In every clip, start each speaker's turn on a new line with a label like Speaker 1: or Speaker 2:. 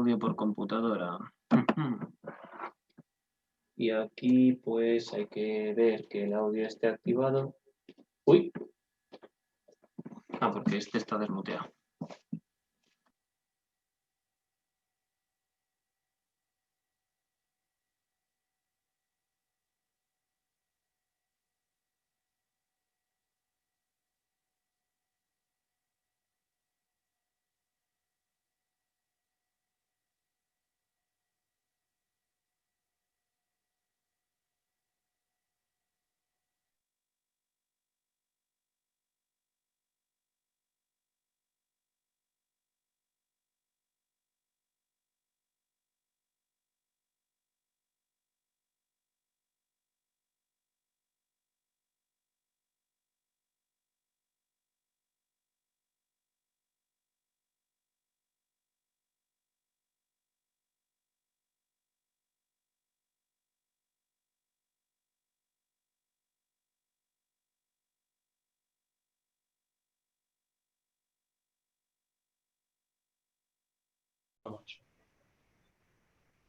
Speaker 1: audio por computadora. Y aquí pues hay que ver que el audio esté activado. Uy. Porque este está desmuteado.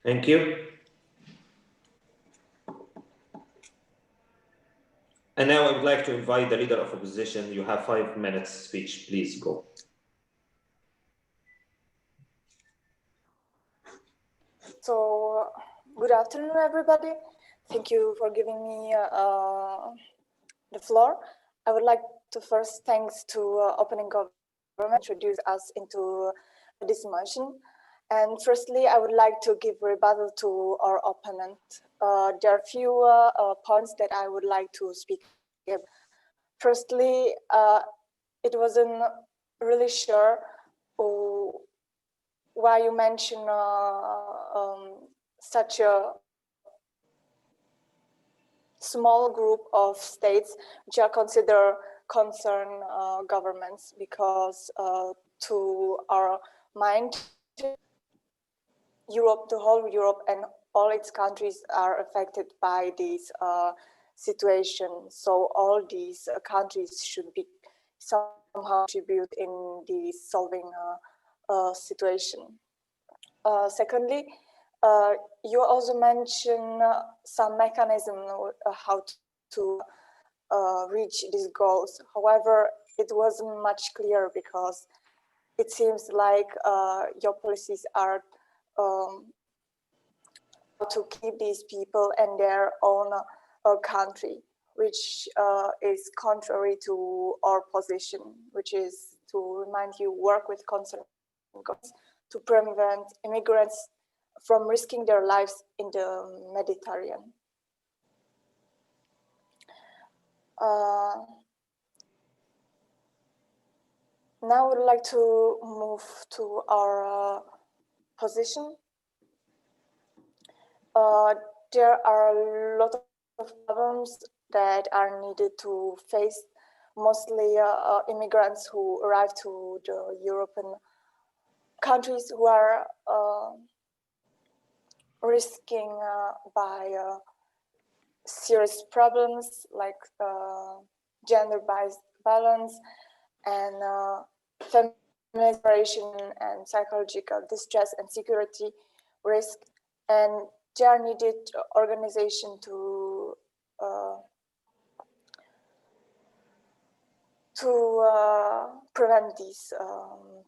Speaker 2: Thank you. And now I would like to invite the leader of opposition. You have 5 minutes speech. Please go.
Speaker 3: So, good afternoon, everybody. Thank you for giving me the floor. I would like to first thanks to Opening Government introduce us into this motion. And firstly, I would like to give rebuttal to our opponent. There are few points that I would like to speak about. Firstly, it wasn't really sure why you mention such a small group of states which are considered concerned governments, because to our mind, Europe, the whole Europe and all its countries are affected by this situation. So all these countries should be somehow contribute in the solving situation. Secondly, you also mentioned some mechanism how to reach these goals. However, it wasn't much clear, because it seems like your policies are to keep these people in their own country, which is contrary to our position, which is, to remind you, work with concerned governments to prevent immigrants from risking their lives in the Mediterranean. Now I would like to move to our position. There are a lot of problems that are needed to face, mostly immigrants who arrive to the European countries, who are risking by serious problems like gender-based violence and family separation and psychological distress and security risk, and there are needed organization to prevent these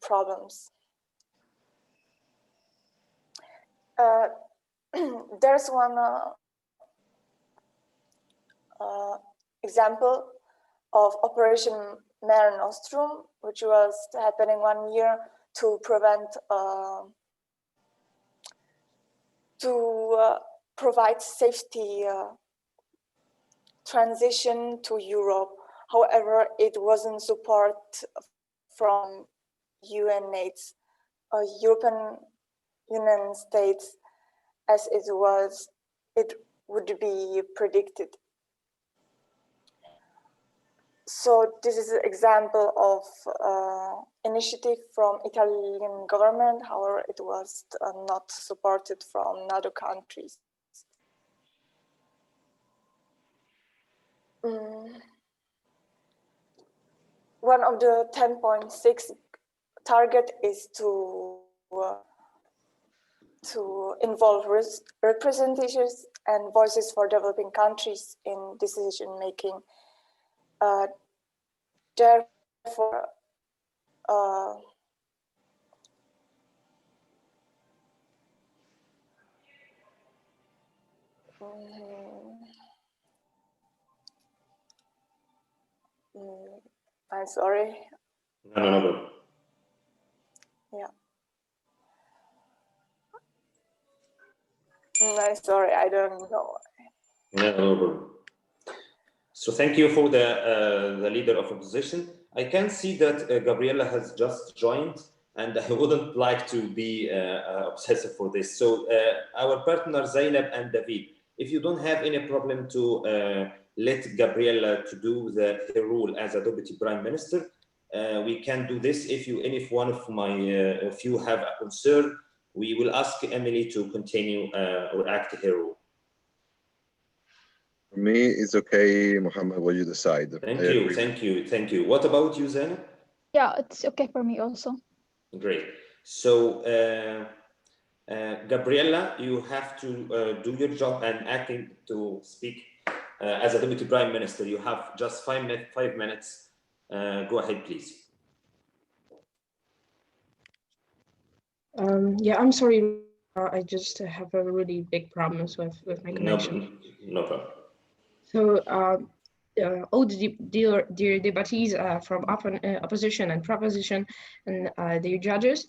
Speaker 3: problems. There's one example of Operation Mare Nostrum, which was happening 1 year to prevent provide safety transition to Europe. However, it wasn't support from UN states, European Union states, as it would be predicted. So this is an example of initiative from Italian government. However, it was not supported from other countries. One of the 10.6 target is to to involve representatives and voices for developing countries in decision making. Therefore, I'm sorry.
Speaker 2: No.
Speaker 3: Yeah. I'm sorry, I don't know.
Speaker 2: No. So thank you for the leader of opposition. I can see that Gabriela has just joined, and I wouldn't like to be obsessive for this. So our partner Zainab and David, if you don't have any problem to let Gabriela to do her role as a deputy prime minister, we can do this. If one of if you have a concern, we will ask Emily to continue or act her role.
Speaker 4: For me, it's okay, Mohammed, what you decide.
Speaker 2: Thank you. What about you, Zainab?
Speaker 5: Yeah, it's okay for me also.
Speaker 2: Great. So, Gabriela, you have to do your job and acting to speak as a deputy prime minister. You have just 5 minutes. Go ahead, please.
Speaker 6: Yeah, I'm sorry. I just have a really big problems with my connection.
Speaker 2: No problem.
Speaker 6: So, all the dear debattees from opposition and proposition and their judges,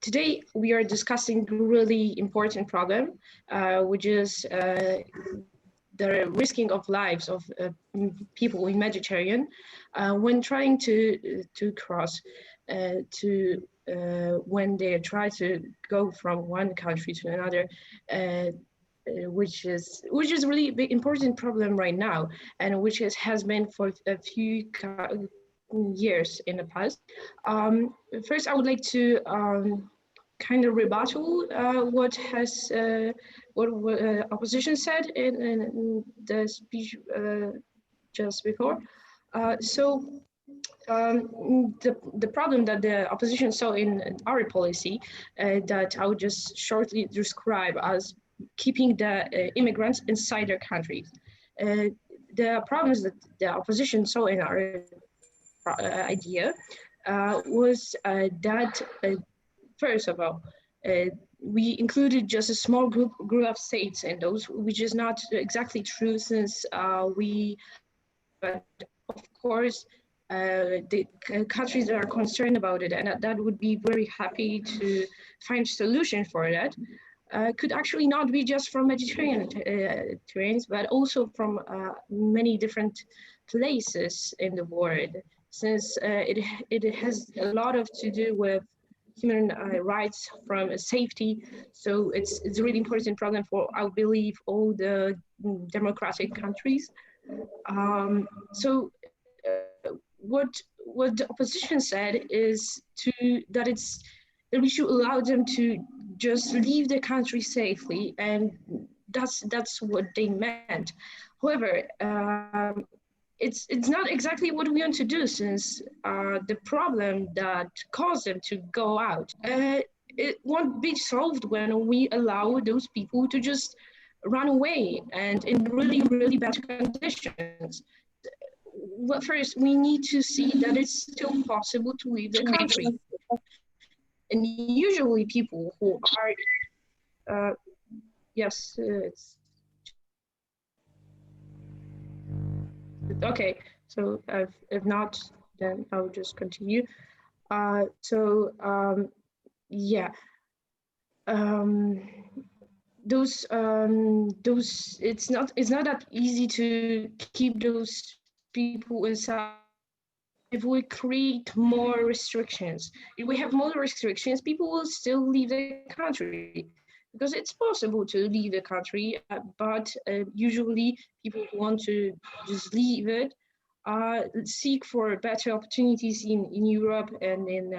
Speaker 6: today we are discussing a really important problem, which is the risking of lives of people in Mediterranean when trying to cross when they try to go from one country to another, which is really a big important problem right now, and which has been for a few years in the past. First, I would like to kind of rebuttal what opposition said in the speech just before. The problem that the opposition saw in our policy that I would just shortly describe as keeping the immigrants inside their countries. The problems that the opposition saw in our idea was that, first of all, we included just a small group of states in those, which is not exactly true, since but of course, the countries that are concerned about it, and that would be very happy to find a solution for that, could actually not be just from Mediterranean terrains, but also from many different places in the world, since it has a lot to do with human rights from safety. So it's a really important problem for, I believe, all the democratic countries. What the opposition said is that we should allow them to just leave the country safely, and that's what they meant. However, it's not exactly what we want to do, since the problem that caused them to go out, it won't be solved when we allow those people to just run away and in really, really bad conditions. Well, first, we need to see that it's still possible to leave the country. And usually people who are, yes, it's okay. So if not, then I'll just continue. Yeah. Those it's not that easy to keep those people inside. If we create more restrictions, if we have more restrictions, people will still leave the country, because it's possible to leave the country, but usually people who want to just leave it seek for better opportunities in Europe and in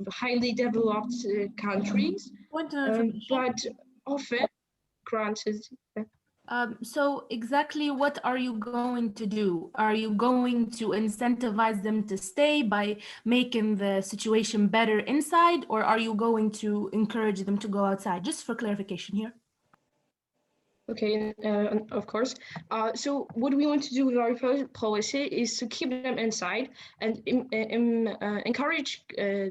Speaker 6: highly developed countries, but often granted.
Speaker 7: So exactly what are you going to do? Are you going to incentivize them to stay by making the situation better inside, or are you going to encourage them to go outside? Just for clarification here.
Speaker 6: Okay, of course. So what we want to do with our policy is to keep them inside and encourage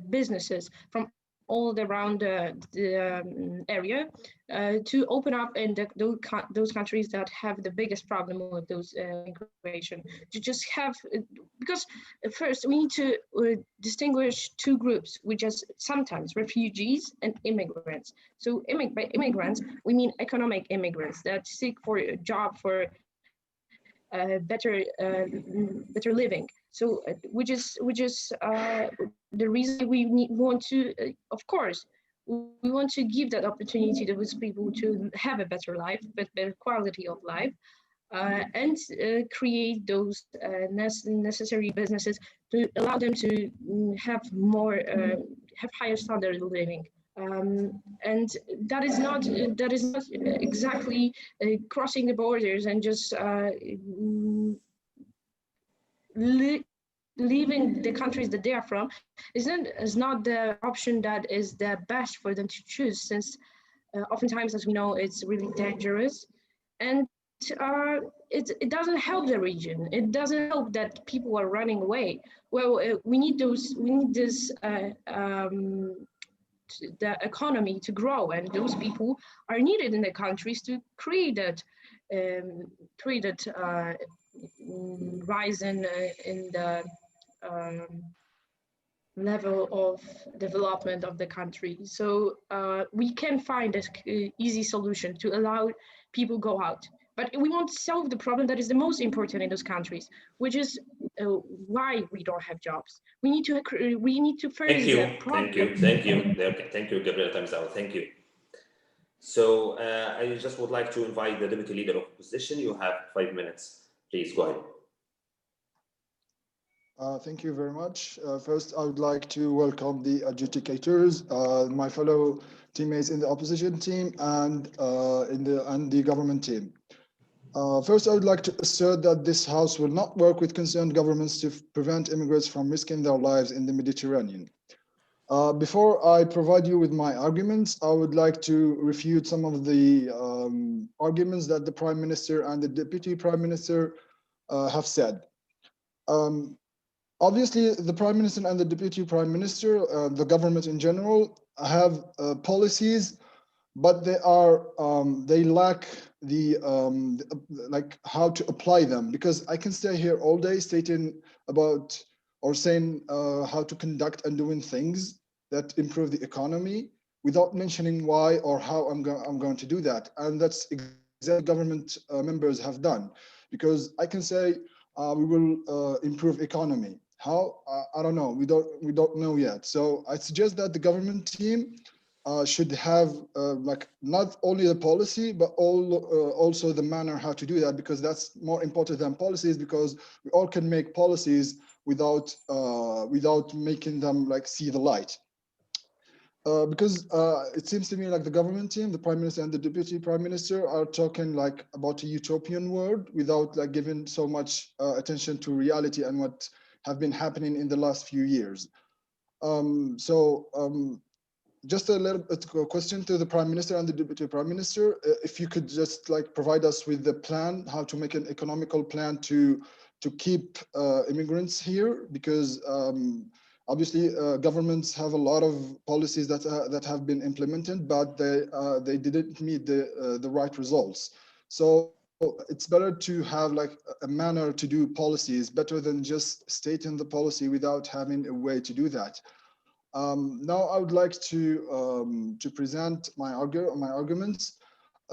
Speaker 6: businesses from all around the area to open up in those countries that have the biggest problem with those migration. To just have, because first we need to distinguish two groups, which is sometimes refugees and immigrants. So by immigrants, we mean economic immigrants that seek for a job, for better living. So which is the reason we want to, of course, we want to give that opportunity to those people to have a better life, but better quality of life, and create those necessary businesses to allow them to have more, have higher standard of living. And that is not exactly crossing the borders and just leaving the countries that they are from is not the option that is the best for them to choose, since oftentimes, as we know, it's really dangerous, and it doesn't help the region. It doesn't help that people are running away. Well, we need this the economy to grow, and those people are needed in the countries to create that rise in the level of development of the country. So we can find an easy solution to allow people go out. But we want to solve the problem that is the most important in those countries, which is why we don't have jobs. We need to first.
Speaker 2: Thank you, Gabriela. Time's out. Thank you. So I just would like to invite the Deputy Leader of Opposition. You have 5 minutes. Please go ahead.
Speaker 8: Thank you very much. First, I would like to welcome the adjudicators, my fellow teammates in the opposition team and the government team. First, I would like to assert that this House will not work with concerned governments to prevent immigrants from risking their lives in the Mediterranean. Before I provide you with my arguments, I would like to refute some of the arguments that the Prime Minister and the Deputy Prime Minister have said. Obviously, the Prime Minister and the Deputy Prime Minister, the government in general, have policies, but they lack the like how to apply them. Because I can stay here all day stating about or saying how to conduct and doing things that improve the economy without mentioning why or how I'm going to do that, and that's exactly what government members have done. Because I can say we will improve economy. How? I don't know. We don't know yet. So I suggest that the government team should have like not only the policy, but also the manner how to do that, because that's more important than policies, because we all can make policies without making them like see the light. Because it seems to me like the government team, the Prime Minister and the Deputy Prime Minister are talking like about a utopian world without like giving so much attention to reality and what have been happening in the last few years. Just a question to the Prime Minister and the Deputy Prime Minister, if you could just like provide us with the plan, how to make an economical plan to keep immigrants here, because obviously governments have a lot of policies that have been implemented, but they didn't meet the right results. So it's better to have like a manner to do policies, better than just stating the policy without having a way to do that. Now I would like to present my arguments.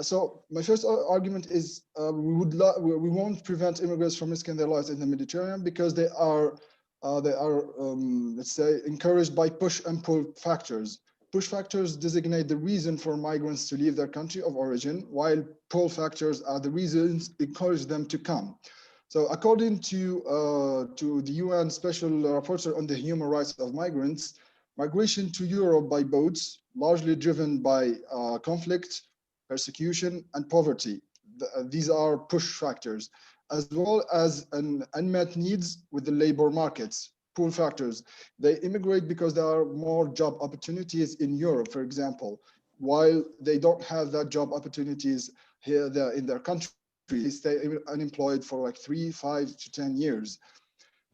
Speaker 8: So my first argument is we won't prevent immigrants from risking their lives in the Mediterranean because they are let's say encouraged by push and pull factors. Push factors designate the reason for migrants to leave their country of origin, while pull factors are the reasons encourage them to come. So according to the UN Special Rapporteur on the Human Rights of Migrants, migration to Europe by boats, largely driven by conflict, persecution, and poverty. these are push factors, as well as an unmet needs with the labor markets, pull factors. They immigrate because there are more job opportunities in Europe, for example, while they don't have that job opportunities here there in their country. They stay unemployed for like 3, 5 to 10 years.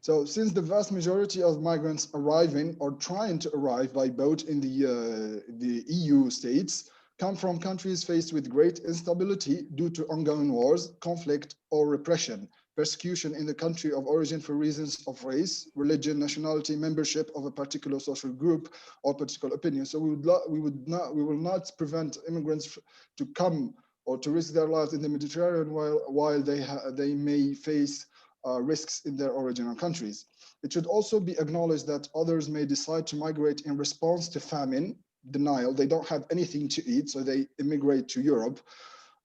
Speaker 8: So since the vast majority of migrants arriving or trying to arrive by boat in the EU states come from countries faced with great instability due to ongoing wars, conflict, or repression, persecution in the country of origin for reasons of race, religion, nationality, membership of a particular social group, or political opinion. So we will not prevent immigrants to come or to risk their lives in the Mediterranean while they may face risks in their original countries. It should also be acknowledged that others may decide to migrate in response to famine, denial. They don't have anything to eat, so they immigrate to Europe.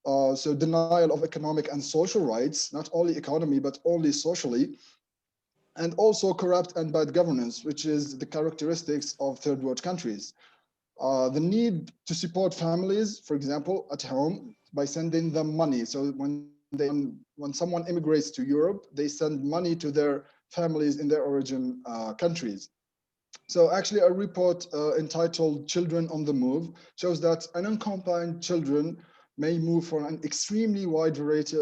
Speaker 8: So denial of economic and social rights, not only economy, but only socially. And also corrupt and bad governance, which is the characteristics of third world countries. The need to support families, for example, at home by sending them money. So when someone immigrates to Europe, they send money to their families in their origin countries. So actually a report entitled Children on the Move shows that unaccompanied children may move for an extremely wide variety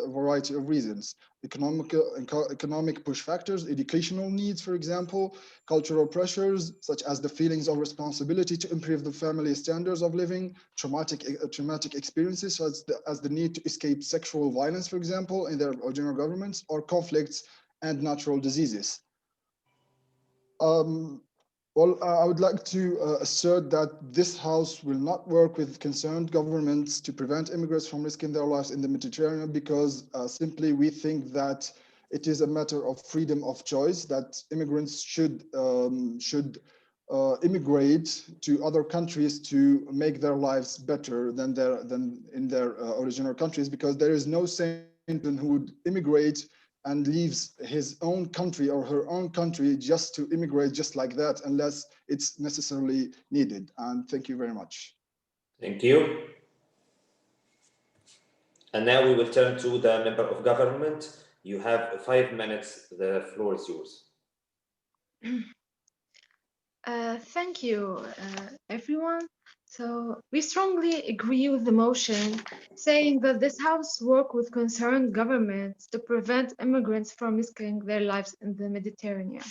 Speaker 8: of reasons. Economic push factors, educational needs, for example, cultural pressures, such as the feelings of responsibility to improve the family standards of living, traumatic experiences, such as the need to escape sexual violence, for example, in their original governments, or conflicts and natural diseases. Well, I would like to assert that this House will not work with concerned governments to prevent immigrants from risking their lives in the Mediterranean because simply we think that it is a matter of freedom of choice, that immigrants should immigrate to other countries to make their lives better than in their original countries, because there is no citizen who would immigrate and leaves his own country or her own country just to immigrate just like that, unless it's necessarily needed. And thank you very much.
Speaker 2: Thank you. And now we will turn to the member of government. You have 5 minutes. The floor is yours.
Speaker 6: Thank you, everyone. So we strongly agree with the motion saying that this House work with concerned governments to prevent immigrants from risking their lives in the Mediterranean.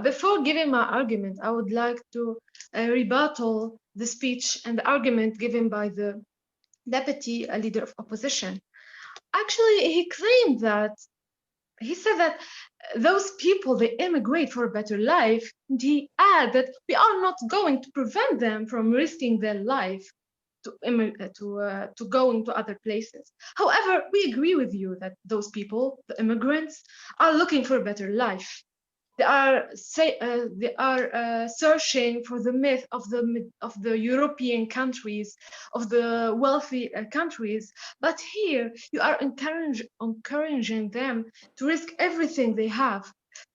Speaker 6: Before giving my argument, I would like to rebuttal the speech and the argument given by the deputy leader of opposition. Actually, he said that those people, they immigrate for a better life. And he added that we are not going to prevent them from risking their life to going to other places. However, we agree with you that those people, the immigrants, are looking for a better life. They are searching for the myth of the European countries, of the wealthy countries. But here you are encouraging them to risk everything they have.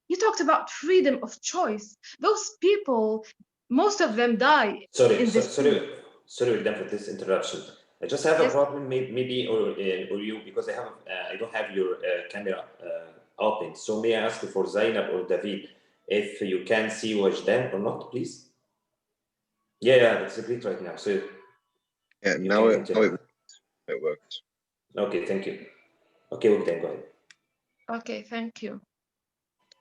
Speaker 6: You talked about freedom of choice. Those people, most of them die.
Speaker 2: Sorry, Wildan, for this interruption. I just have a problem, maybe, or you, because I don't have your camera open. So may I ask for Zainab or David if you can see Wajdan or not, please? Yeah, that's great right now. So
Speaker 4: yeah, now it works.
Speaker 2: Okay, thank you. Okay, Wajdan, go ahead.
Speaker 6: Okay, thank you.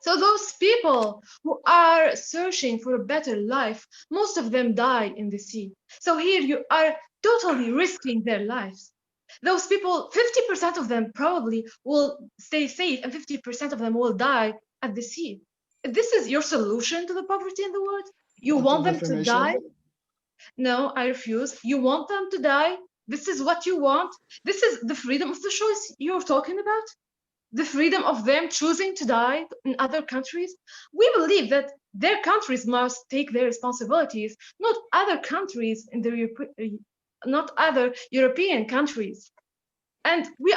Speaker 6: So those people who are searching for a better life, most of them die in the sea. So here you are totally risking their lives. Those people, 50% of them probably will stay safe and 50% of them will die at the sea. If this is your solution to the poverty in the world, you want them to die? No, I refuse. You want them to die? This is what you want? This is the freedom of the choice you're talking about? The freedom of them choosing to die in other countries? We believe that their countries must take their responsibilities, not other countries in not other European countries. And we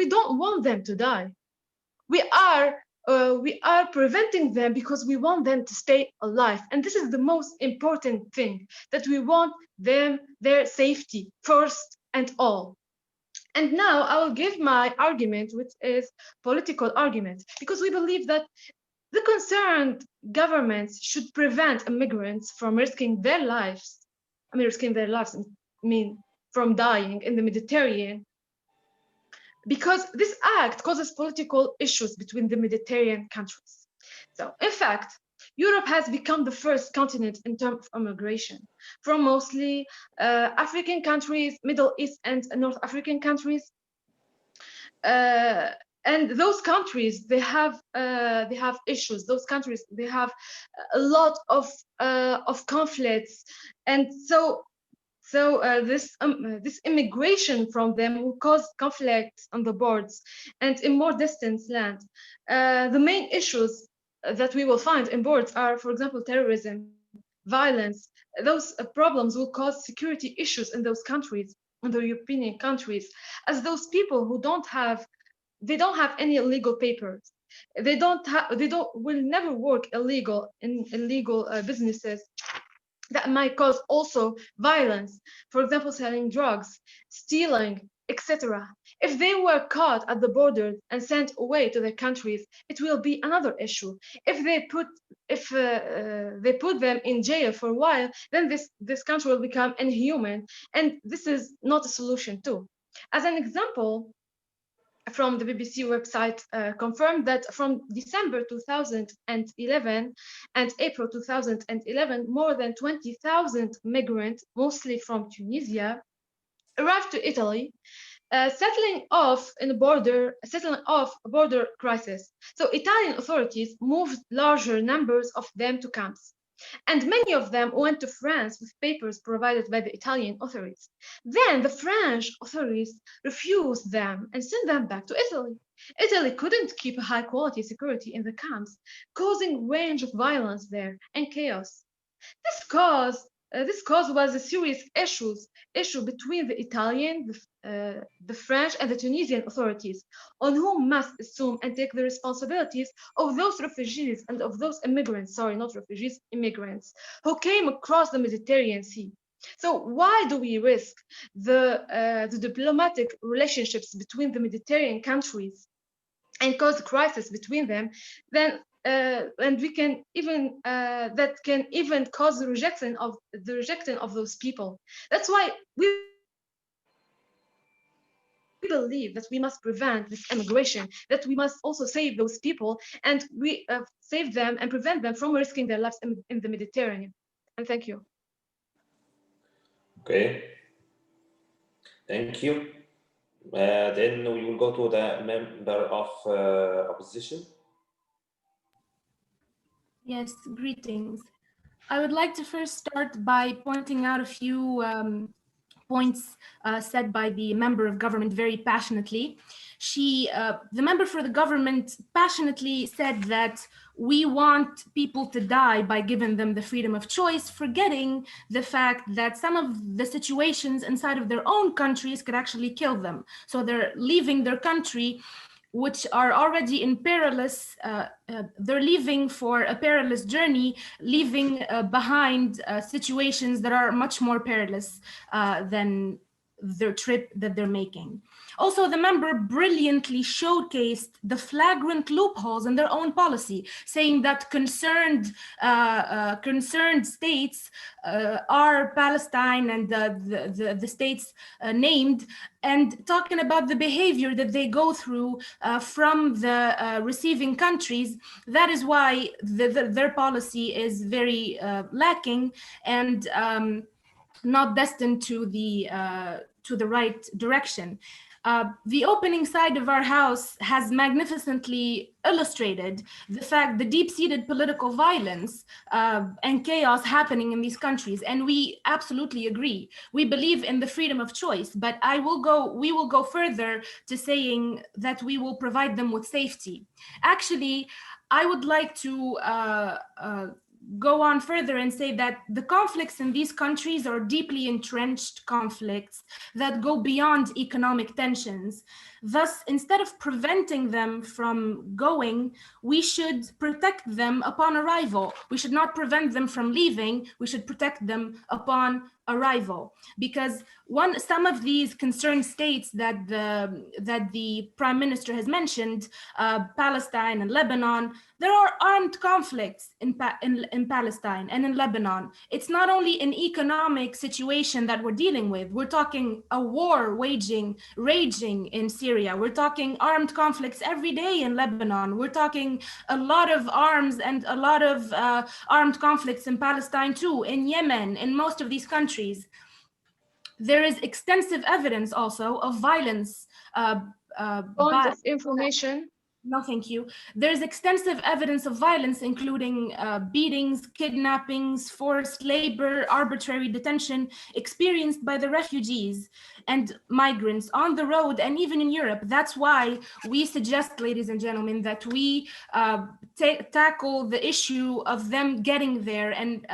Speaker 6: don't want them to die. We are preventing them because we want them to stay alive. And this is the most important thing, that we want their safety first and all. And now I will give my argument, which is political argument, because we believe that the concerned governments should prevent immigrants from risking their lives. I mean, from dying in the Mediterranean, because this act causes political issues between the Mediterranean countries. So, in fact, Europe has become the first continent in terms of immigration from mostly African countries, Middle East and North African countries. And those countries, they have issues. Those countries, they have a lot of conflicts, and so this immigration from them will cause conflicts on the borders and in more distant land. The main issues that we will find in borders are, for example, terrorism, violence. Those problems will cause security issues in those countries, in the European countries, as those people who don't have any legal papers. They will never work illegal in illegal businesses that might cause also violence, for example, selling drugs, stealing, etc. If they were caught at the border and sent away to their countries, it will be another issue. If they put them in jail for a while, then this country will become inhuman, and this is not a solution too. As an example, from the BBC website confirmed that from December 2011 and April 2011, more than 20,000 migrants, mostly from Tunisia, arrived to Italy, settling off a border crisis. So Italian authorities moved larger numbers of them to camps. And many of them went to France with papers provided by the Italian authorities. Then the French authorities refused them and sent them back to Italy. Italy couldn't keep a high quality security in the camps, causing range of violence there and chaos. This cause was a serious issue between the Italian, the French, and the Tunisian authorities, on whom must assume and take the responsibilities of those refugees and of those immigrants, sorry, not refugees, immigrants, who came across the Mediterranean Sea. So why do we risk the diplomatic relationships between the Mediterranean countries and cause a crisis between them? Then and we can even that can even cause the rejection of those people. That's why we believe that we must prevent this immigration, that we must also save those people, and we save them and prevent them from risking their lives in the Mediterranean. And thank you.
Speaker 2: Okay, thank you. Then we will go to the member of opposition.
Speaker 7: Yes, greetings. I would like to first start by pointing out a few points said by the member of government very passionately. The member for the government passionately said that we want people to die by giving them the freedom of choice, forgetting the fact that some of the situations inside of their own countries could actually kill them. So they're leaving their country, which are already in perilous, they're leaving for a perilous journey, leaving behind situations that are much more perilous than their trip that they're making. Also, the member brilliantly showcased the flagrant loopholes in their own policy, saying that concerned states are Palestine and the states named, and talking about the behavior that they go through from the receiving countries. That is why their policy is very lacking and not destined to the right direction. The opening side of our house has magnificently illustrated the deep-seated political violence and chaos happening in these countries, and we absolutely agree. We believe in the freedom of choice, but we will go further to saying that we will provide them with safety. Actually, I would like to go on further and say that the conflicts in these countries are deeply entrenched conflicts that go beyond economic tensions. Thus, instead of preventing them from going, we should protect them upon arrival. We should not prevent them from leaving. We should protect them upon arrival, because some of these concerned states that the Prime Minister has mentioned, Palestine and Lebanon, there are armed conflicts in Palestine and in Lebanon. It's not only an economic situation that we're dealing with. We're talking a war raging in Syria. We're talking armed conflicts every day in Lebanon. We're talking a lot of arms and a lot of armed conflicts in Palestine too, in Yemen, in most of these countries. There is extensive evidence also of violence.
Speaker 6: Point of information.
Speaker 7: No, thank you. There's extensive evidence of violence, including beatings, kidnappings, forced labor, arbitrary detention experienced by the refugees and migrants on the road and even in Europe. That's why we suggest, ladies and gentlemen, that we tackle the issue of them getting there and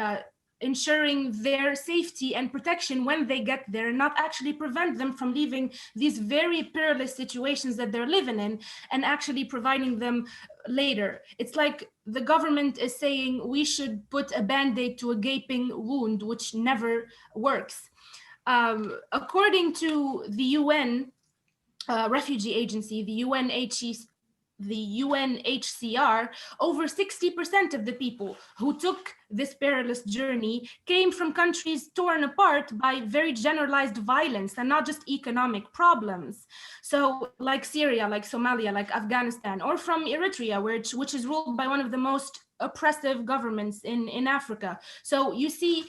Speaker 7: ensuring their safety and protection when they get there, and not actually prevent them from leaving these very perilous situations that they're living in, and actually providing them later. It's like the government is saying we should put a band-aid to a gaping wound, which never works. According to the UN Refugee Agency, the UNHCR, over 60% of the people who took this perilous journey came from countries torn apart by very generalized violence and not just economic problems. So like Syria, like Somalia, like Afghanistan, or from Eritrea, which is ruled by one of the most oppressive governments in Africa. So you see,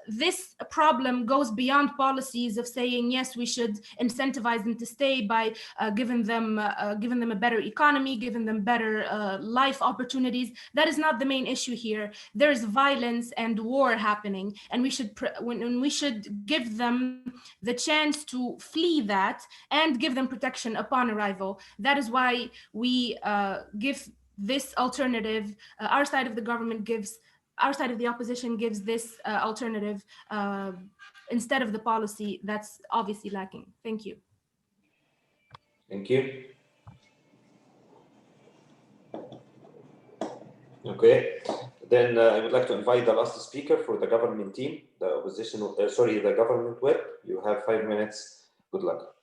Speaker 7: this problem goes beyond policies of saying, yes, we should incentivize them to stay by giving them a better economy, giving them better life opportunities. That is not the main issue here. There is violence and war happening, and we should give them the chance to flee that and give them protection upon arrival. That is why we give this alternative. Our side of the government gives. Our side of the opposition gives this alternative instead of the policy that's obviously lacking. Thank you.
Speaker 2: Thank you. Okay, then I would like to invite the last speaker for the government team, the opposition, the government whip. You have 5 minutes. Good luck.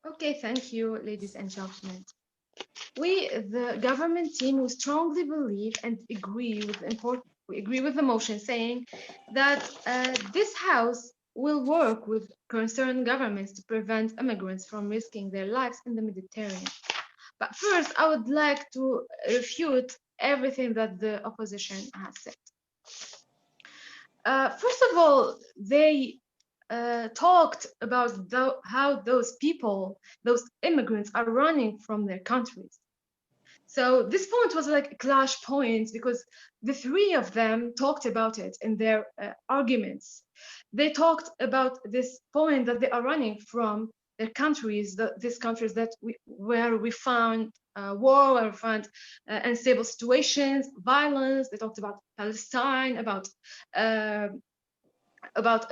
Speaker 6: Okay, thank you, ladies and gentlemen. We, the government team, we strongly believe and agree with the motion saying that this House will work with concerned governments to prevent immigrants from risking their lives in the Mediterranean. But first, I would like to refute everything that the opposition has said. First of all, they talked about how those people, those immigrants, are running from their countries. So this point was like a clash point because the three of them talked about it in their arguments. They talked about this point that they are running from their countries, these countries where we found war, where we found unstable situations, violence. They talked about Palestine, about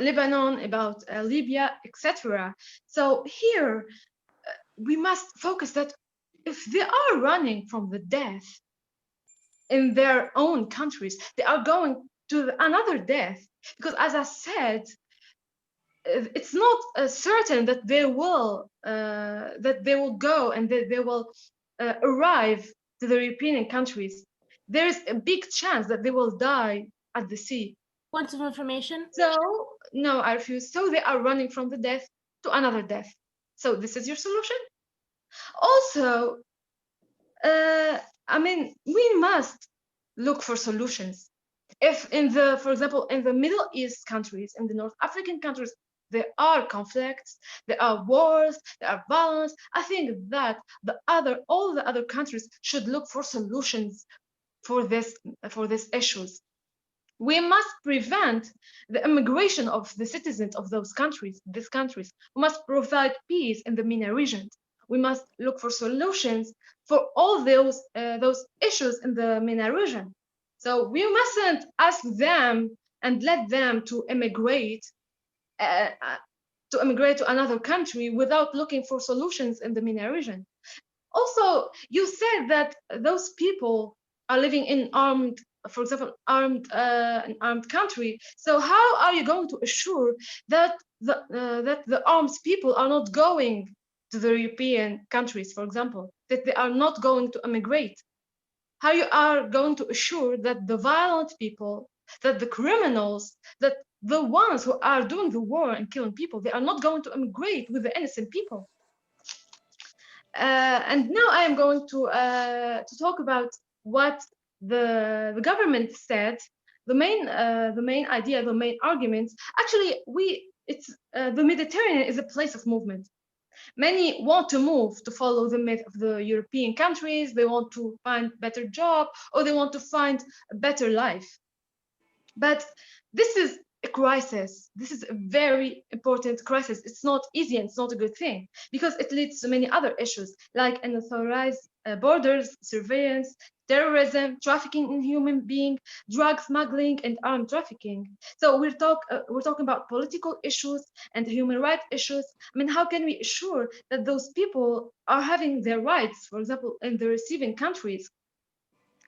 Speaker 6: Lebanon, about Libya, etc. So here we must focus that if they are running from the death in their own countries, they are going to another death. Because as I said, it's not certain that they will go and that they will arrive to the European countries. There is a big chance that they will die at the sea.
Speaker 7: Points of information?
Speaker 6: So, no, I refuse. So they are running from the death to another death. So this is your solution? Also, I mean, we must look for solutions. If for example, in the Middle East countries, in the North African countries, there are conflicts, there are wars, there are violence, I think that all the other countries should look for solutions for these issues. We must prevent the immigration of the citizens of these countries. We must provide peace in the MENA region. We must look for solutions for all those issues in the MENA region. So we mustn't ask them and let them to immigrate to immigrate to another country without looking for solutions in the MENA region. Also, you said that those people are living in armed, for example, an armed country. So how are you going to assure that the armed people are not going to the European countries, for example, that they are not going to immigrate? How you are going to assure that the violent people, that the criminals, that the ones who are doing the war and killing people, they are not going to immigrate with the innocent people? And now I am going to talk about what the government said. The main idea, the main arguments. Actually, the Mediterranean is a place of movement. Many want to move to follow the myth of the European countries. They want to find better job, or they want to find a better life. But this is a crisis. This is a very important crisis. It's not easy and it's not a good thing because it leads to many other issues like unauthorized borders, surveillance, terrorism, trafficking in human beings, drug smuggling, and armed trafficking. So we're talking about political issues and human rights issues. I mean, how can we assure that those people are having their rights, for example, in the receiving countries?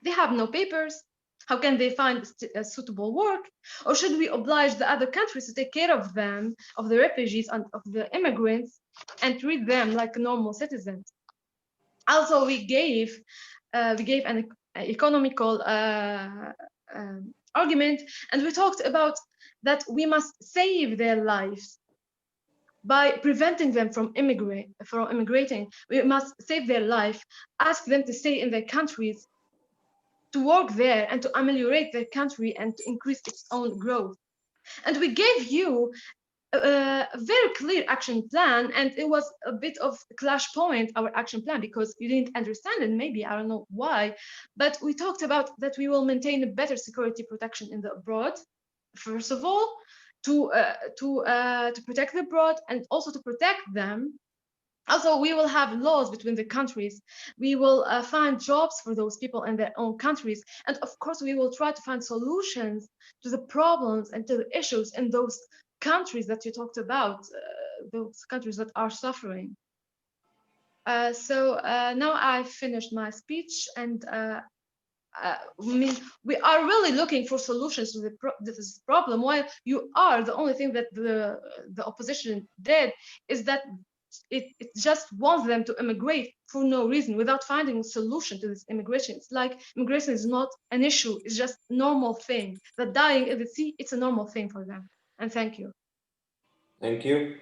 Speaker 6: They have no papers. How can they find suitable work? Or should we oblige the other countries to take care of them, of the refugees and of the immigrants, and treat them like normal citizens? Also, we gave an economical argument, and we talked about that we must save their lives by preventing them from immigrating. We must save their life, ask them to stay in their countries, to work there and to ameliorate their country and to increase its own growth. And we gave you a very clear action plan, and it was a bit of a clash point, our action plan, because you didn't understand it, maybe, I don't know why, but we talked about that we will maintain a better security protection in the abroad, first of all, to protect the abroad and also to protect them. Also, we will have laws between the countries. We will find jobs for those people in their own countries. And of course, we will try to find solutions to the problems and to the issues in those countries that you talked about, those countries that are suffering. So now I've finished my speech, and I mean, we are really looking for solutions to this problem. While you are, the only thing that the opposition did is that it just wants them to immigrate for no reason without finding a solution to this immigration. It's like immigration is not an issue, it's just a normal thing. That dying in the sea, it's a normal thing for them. And thank you.
Speaker 2: Thank you.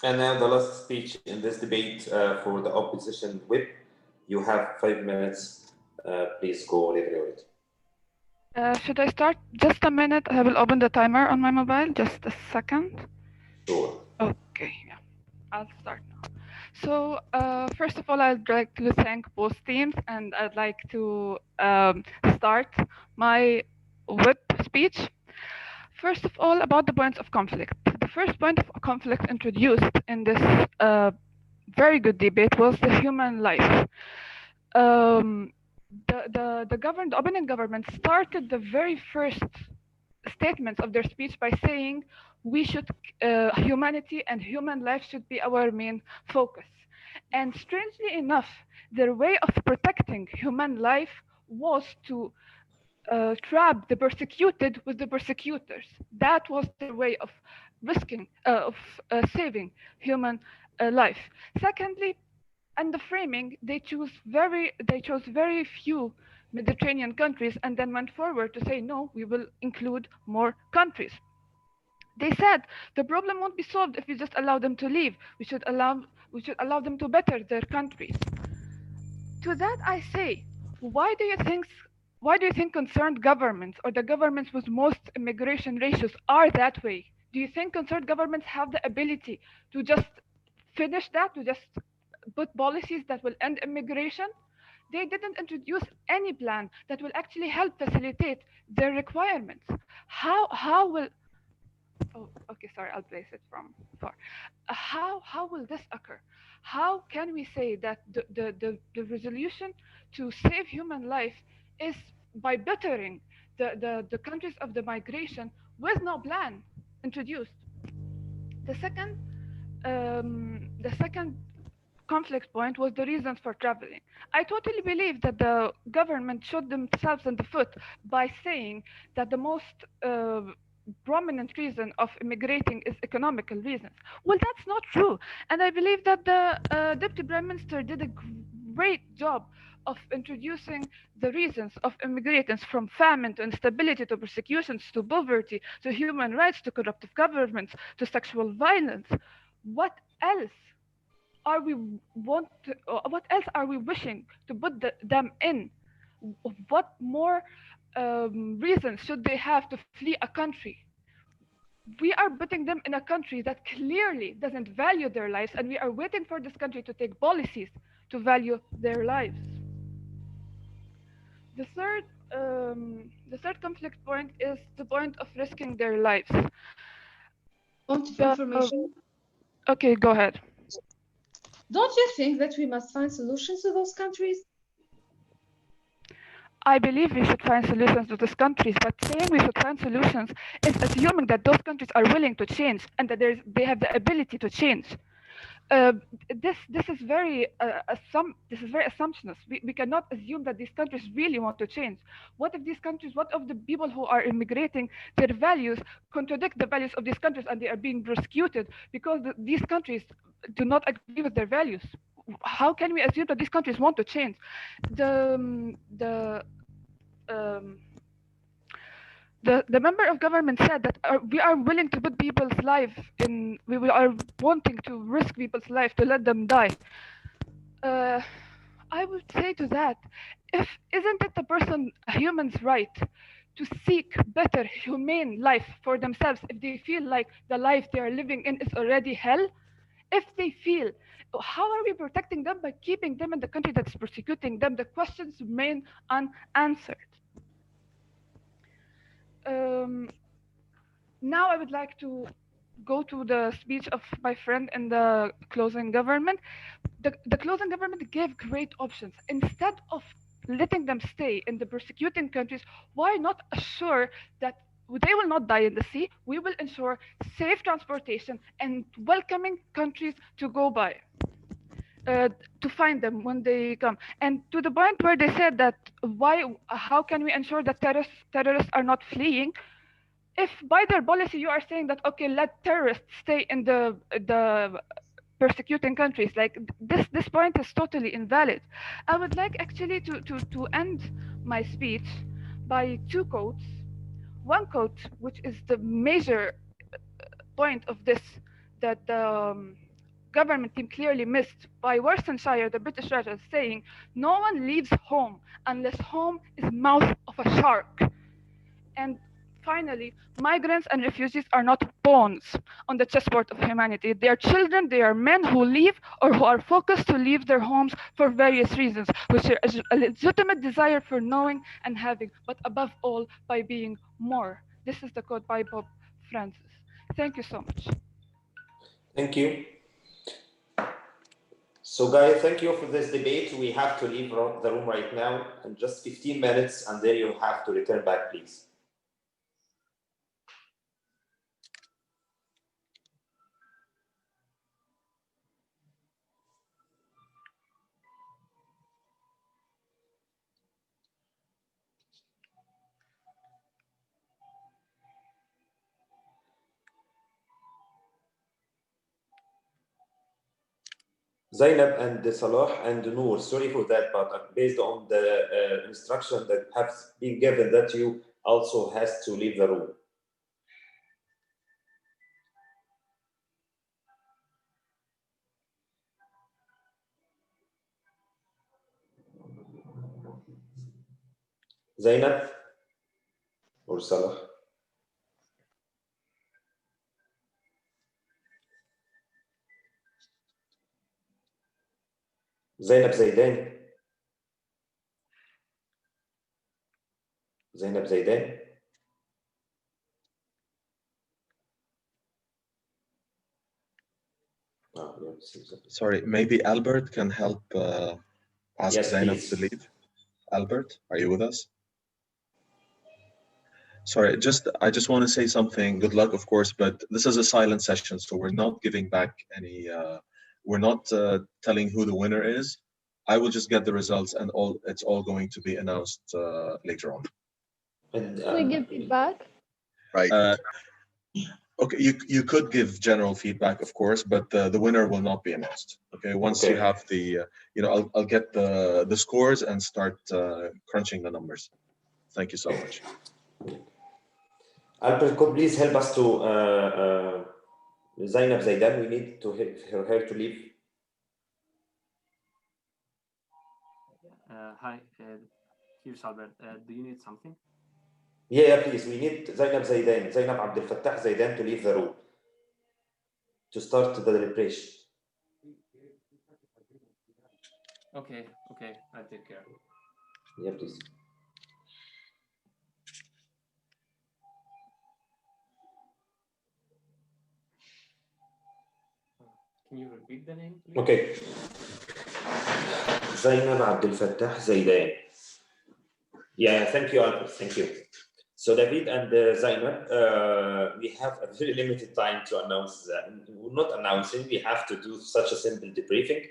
Speaker 2: And now the last speech in this debate for the opposition whip. You have 5 minutes. Please go, Olivia.
Speaker 5: Should I start? Just a minute. I will open the timer on my mobile. Just a second.
Speaker 2: Sure.
Speaker 5: Okay, yeah. I'll start now. So first of all, I'd like to thank both teams, and I'd like to start my whip speech. First of all, about the points of conflict. The first point of conflict introduced in this very good debate was the human life. The opening government started the very first statements of their speech by saying we should humanity and human life should be our main focus. And strangely enough, their way of protecting human life was to trap the persecuted with the persecutors. That was their way of risking, saving human life. Secondly, and the framing, they chose very few Mediterranean countries and then went forward to say, no, we will include more countries. They said the problem won't be solved if we just allow them to leave. We should allow them to better their countries. To that I say, why do you think concerned governments or the governments with most immigration ratios are that way? Do you think concerned governments have the ability to just finish that, to just put policies that will end immigration? They didn't introduce any plan that will actually help facilitate their requirements. How will, oh, okay, sorry, I'll place it from far. How will this occur? How can we say that the resolution to save human life is by bettering the countries of the migration with no plan introduced? The second conflict point was the reasons for traveling. I totally believe that the government shot themselves in the foot by saying that the most prominent reason of immigrating is economical reasons. Well, that's not true. And I believe that the Deputy Prime Minister did a great job of introducing the reasons of immigrants, from famine to instability to persecutions to poverty to human rights to corruptive governments to sexual violence. What else are we what else are we wishing to put them in? What more reasons should they have to flee a country? We are putting them in a country that clearly doesn't value their lives, and we are waiting for this country to take policies to value their lives. The third conflict point is the point of risking their lives.
Speaker 9: Point of information.
Speaker 5: Okay, go ahead.
Speaker 9: Don't you think that we must find solutions to those countries?
Speaker 5: I believe we should find solutions to those countries, but saying we should find solutions is assuming that those countries are willing to change and that they have the ability to change. This is very assumptionist. We cannot assume that these countries really want to change. What if the people who are immigrating, their values contradict the values of these countries and they are being persecuted because these countries do not agree with their values? How can we assume that these countries want to change? The member of government said that we are willing to put people's life in, are wanting to risk people's life to let them die. I would say to that, isn't it a human's right to seek better humane life for themselves if they feel like the life they are living in is already hell? If they feel, how are we protecting them by keeping them in the country that's persecuting them? The questions remain unanswered. Now I would like to go to the speech of my friend in the closing government. The closing government gave great options. Instead of letting them stay in the persecuting countries, why not assure that they will not die in the sea? We will ensure safe transportation and welcoming countries to go by, to find them when they come. And to the point where they said that how can we ensure that terrorists are not fleeing? If by their policy you are saying that, okay, let terrorists stay in the persecuting countries, like this point is totally invalid. I would like actually to end my speech by two quotes. One quote, which is the major point of this, that the government team clearly missed, by Worcestershire, the British writer, saying, "No one leaves home unless home is mouth of a shark." And finally, migrants and refugees are not pawns on the chessboard of humanity. They are children, they are men who leave or who are focused to leave their homes for various reasons, which is a legitimate desire for knowing and having, but above all, by being more. This is the quote by Pope Francis. Thank you so much.
Speaker 2: Thank you. So guys, thank you for this debate. We have to leave the room right now in just 15 minutes, and then you have to return back, please. Zainab and Salah and Noor, sorry for that, but based on the instruction that has been given, that you also has to leave the room. Zainab or Salah? Zainab Zaidan. Zainab Zaidan.
Speaker 10: Sorry, maybe Albert can help ask
Speaker 2: Yes,
Speaker 10: Zainab
Speaker 2: please.
Speaker 10: to leave. Albert, are you with us? Sorry, I just want to say something. Good luck, of course, but this is a silent session, so we're not giving back any. We're not telling who the winner is. I will just get the results, and it's all going to be announced later on.
Speaker 2: And,
Speaker 11: We give feedback.
Speaker 4: Right.
Speaker 10: Okay, you could give general feedback, of course, but the winner will not be announced. Okay, once you have the, I'll get the scores and start crunching the numbers. Thank you so much.
Speaker 2: Albert, could please help us to Zainab Zaidan. We need to her to leave.
Speaker 12: Hi, here's Albert. Do you need something?
Speaker 2: Yeah, please. We need Zainab Abdel Fattah Zaidan to leave the room to start the deliberation.
Speaker 12: Okay, I'll take care.
Speaker 2: Yeah, please.
Speaker 12: Can you repeat the name, please?
Speaker 2: Okay. Zainab Abdel Fattah Zaidan. Yeah, thank you, Albert. Thank you. So David and Zainab, we have a very limited time to announce that. We're not announcing, we have to do such a simple debriefing.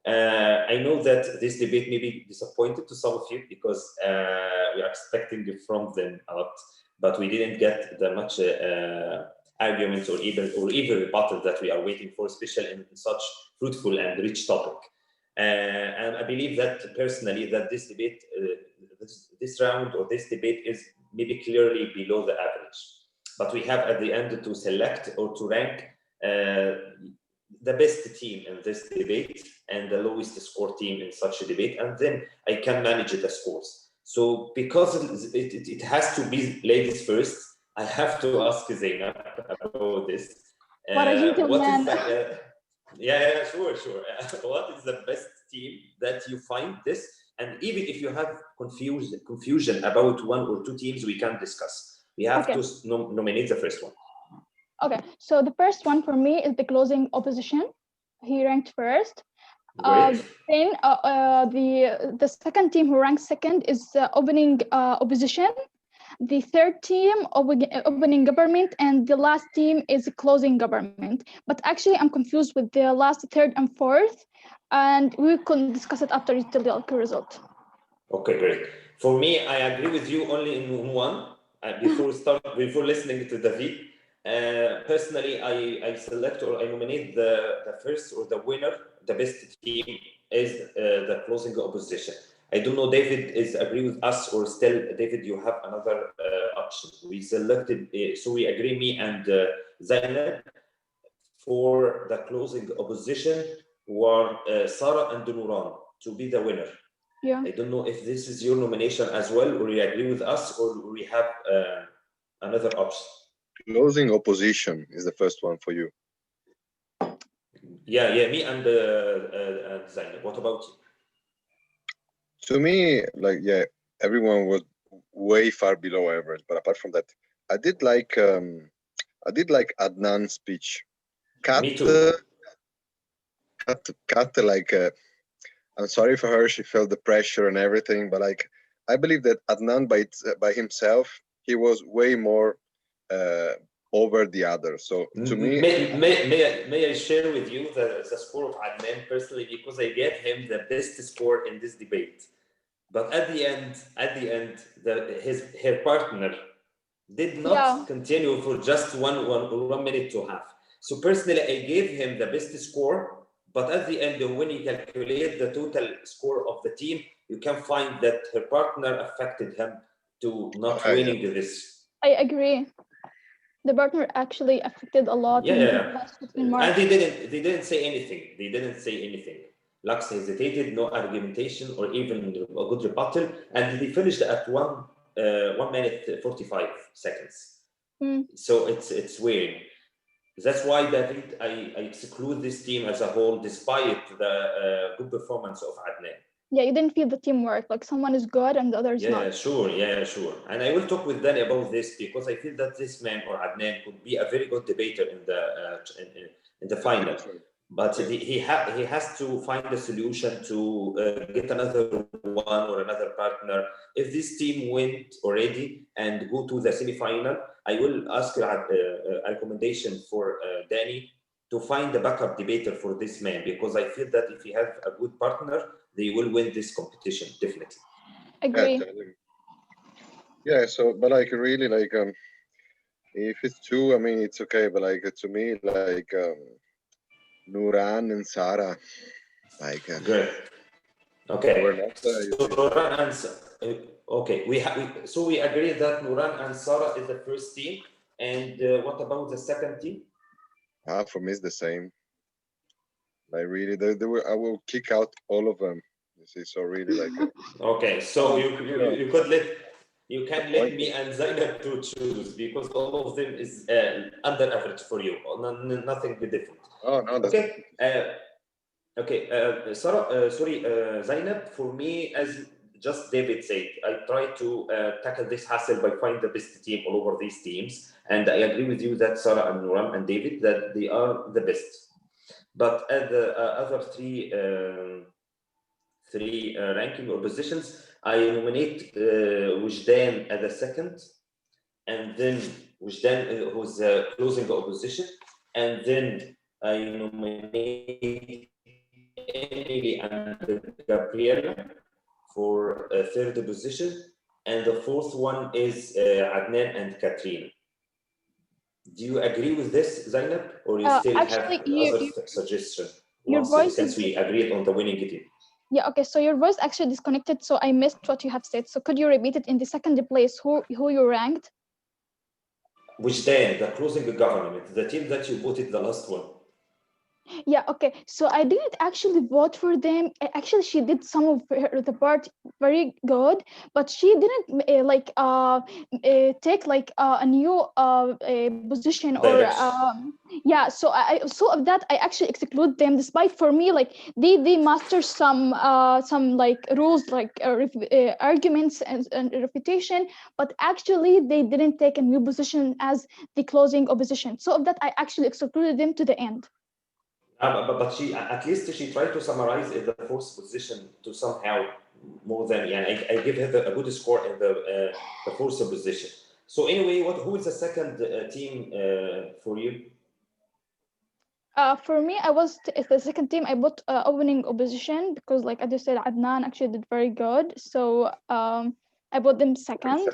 Speaker 2: I know that this debate may be disappointed to some of you because we are expecting from them a lot, but we didn't get the much arguments or even rebuttal that we are waiting for, especially in such fruitful and rich topic. And I believe that personally that this debate, this round or this debate is maybe clearly below the average. But we have at the end to select or to rank the best team in this debate and the lowest score team in such a debate, and then I can manage the scores. So because it has to be ladies first, I have to ask Zainab about this.
Speaker 11: What a gentleman.
Speaker 2: Sure. What is the best team that you find this? And even if you have confusion about one or two teams, we can discuss. We have to nominate the first one.
Speaker 11: Okay, so the first one for me is the closing opposition. He ranked first. Then the second team who ranked second is opening opposition. The third team, opening government, and the last team is closing government. But actually, I'm confused with the last, third, and fourth, and we can discuss it after the result.
Speaker 2: Okay, great. For me, I agree with you only in one. Before listening to David, personally, I select or I nominate the first or the winner. The best team is the closing opposition. I don't know, David is agree with us or still, David, you have another option. We selected, so we agree, me and Zainab, for the closing opposition were Sarah and Nuran to be the winner.
Speaker 11: Yeah.
Speaker 2: I don't know if this is your nomination as well, or you agree with us, or we have another option.
Speaker 4: Closing opposition is the first one for you.
Speaker 2: Yeah, me and Zainab. What about you?
Speaker 4: To me, everyone was way far below average. But apart from that, I did like Adnan's speech.
Speaker 2: Me too.
Speaker 4: Kat, I'm sorry for her. She felt the pressure and everything, but I believe that Adnan by himself, he was way more over the others. So to me,
Speaker 2: may I share with you the score of Adnan personally, because I gave him the best score in this debate. But at the end, her partner did not continue for just one minute to half. So personally, I gave him the best score. But at the end, when you calculate the total score of the team, you can find that her partner affected him to not winning this.
Speaker 11: I agree. The partner actually affected a lot.
Speaker 2: Yeah. And they didn't say anything. Lux hesitated, no argumentation or even a good rebuttal, and they finished at 1 minute 45 seconds. So it's weird. That's why, David, I exclude this team as a whole, despite the good performance of Adnan.
Speaker 11: Yeah, you didn't feel the teamwork, like someone is good and the other is not.
Speaker 2: Yeah, sure. And I will talk with Danny about this because I feel that this man or Adnan could be a very good debater in the final. But he has to find a solution to get another one or another partner. If this team went already and go to the semi-final, I will ask a recommendation for Danny to find a backup debater for this man, because I feel that if he have a good partner, they will win this competition, definitely.
Speaker 11: Agree.
Speaker 4: Yeah, so, but like really like, if it's two, I mean, it's okay, but like to me, like Nuran and Sarah, like
Speaker 2: great. Okay.
Speaker 4: we're not,
Speaker 2: So Nuran and okay, so we agree that Nuran and Sarah is the first team, and what about the second team?
Speaker 4: for me, it's the same. Like really, I will kick out all of them. You see, so really like.
Speaker 2: Okay, so you can let me and Zainab to choose, because all of them is under average for you. Nothing different.
Speaker 4: Oh no.
Speaker 2: Okay. Okay. Sarah, sorry, Zainab. For me, as just David said, I try to tackle this hassle by finding the best team all over these teams, and I agree with you that Sarah and Nuran and David, that they are the best. But at the other three ranking or positions, I nominate Wujdan as the second, and then Wujdan who's closing the opposition, and then I nominate Emily and Gabriella for a third position, and the fourth one is Adnan and Katrina. Do you agree with this, Zainab, or you still
Speaker 11: actually,
Speaker 2: have other suggestions?
Speaker 11: Your voice
Speaker 2: Since we agreed on the winning team.
Speaker 11: Yeah, okay, so your voice actually disconnected, so I missed what you have said. So could you repeat it in the second place, who you ranked?
Speaker 2: Wujdan, the closing government, the team that you voted the last one.
Speaker 11: Yeah, okay, so I didn't actually vote for them. Actually, she did some of the part very good, but she didn't take like a new position or yeah. So so of that I actually exclude them, despite for me like they master some like rules like arguments and refutation, but actually they didn't take a new position as the closing opposition. So of that I actually excluded them to the end.
Speaker 2: But she, at least she tried to summarize in the fourth position to somehow more than, yeah, I give her a good score in the fourth position. So anyway, who is the second team for you?
Speaker 11: For me, I was the second team. I put opening opposition because, like as you said, Adnan actually did very good. So I put them second.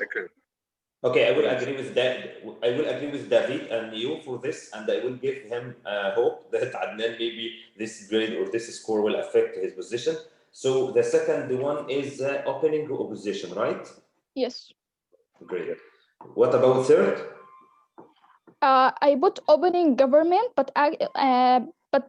Speaker 2: Okay, I will agree with that. I will agree with David and you for this, and I will give him hope that Adnan maybe this grade or this score will affect his position. So the second one is opening opposition, right?
Speaker 11: Yes.
Speaker 2: Great. What about third?
Speaker 11: I put opening government, but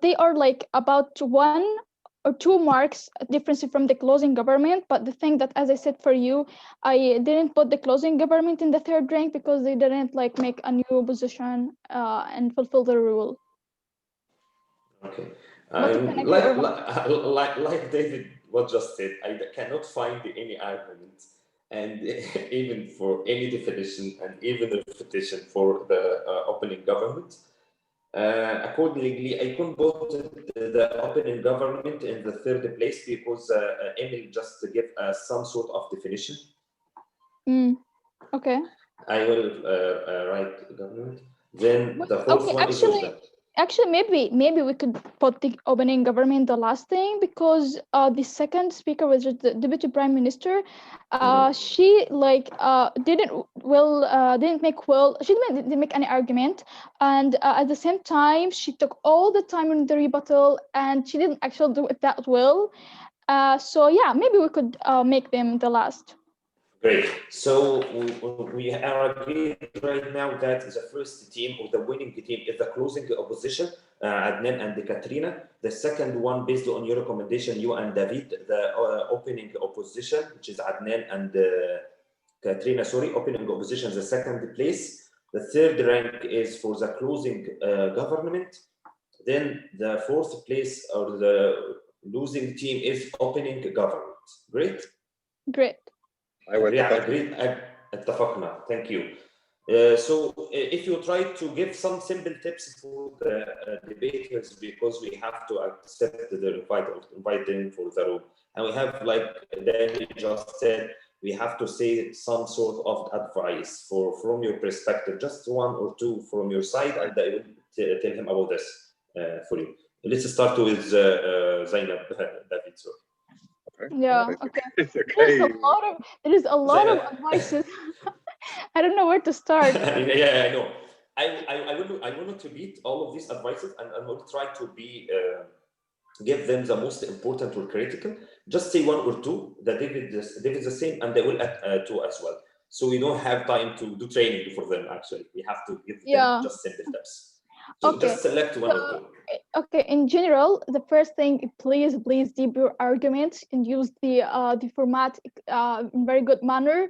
Speaker 11: they are like about 1 or 2 marks difference from the closing government. But the thing that, as I said for you, I didn't put the closing government in the third rank because they didn't like make a new position and fulfill the rule.
Speaker 2: Okay. Like David what just said, I cannot find any argument, and even for any definition and even a repetition for the opening government. Accordingly, I couldn't put the opening government in the third place because Emily just gave some sort of definition.
Speaker 11: Okay.
Speaker 2: I will write government. Then the fourth one is
Speaker 11: Actually, maybe we could put the opening government the last thing, because the second speaker was the deputy prime minister. She like didn't make any argument, and at the same time she took all the time in the rebuttal, and she didn't actually do it that well. So yeah, maybe we could make them the last.
Speaker 2: Great. So we are agreed right now that the first team or the winning team is the closing opposition, Adnan and Katrina. The second one, based on your recommendation, you and David, the opening opposition, which is Adnan and Katrina, sorry, opening opposition, the second place. The third rank is for the closing government. Then the fourth place or the losing team is opening government. Great.
Speaker 11: Great.
Speaker 2: Agreed. اتفقنا. Thank you. If you try to give some simple tips for the debaters, because we have to accept the invite them for the room, and we have, like Danny just said, we have to say some sort of advice from your perspective, just one or two from your side, and I will tell him about this for you. Let's start with Zainab David.
Speaker 11: Yeah. Okay. There is a lot of advices. I don't know where to start.
Speaker 2: Yeah, I know. I will not repeat all of these advices, and I will try to be give them the most important or critical. Just say one or two. That David is the same, and they will add two as well. So we don't have time to do training for them. Actually, we have to give them just simple tips. So
Speaker 11: Okay.
Speaker 2: just select one or two.
Speaker 11: Okay, in general, the first thing, please deep your arguments and use the format in very good manner.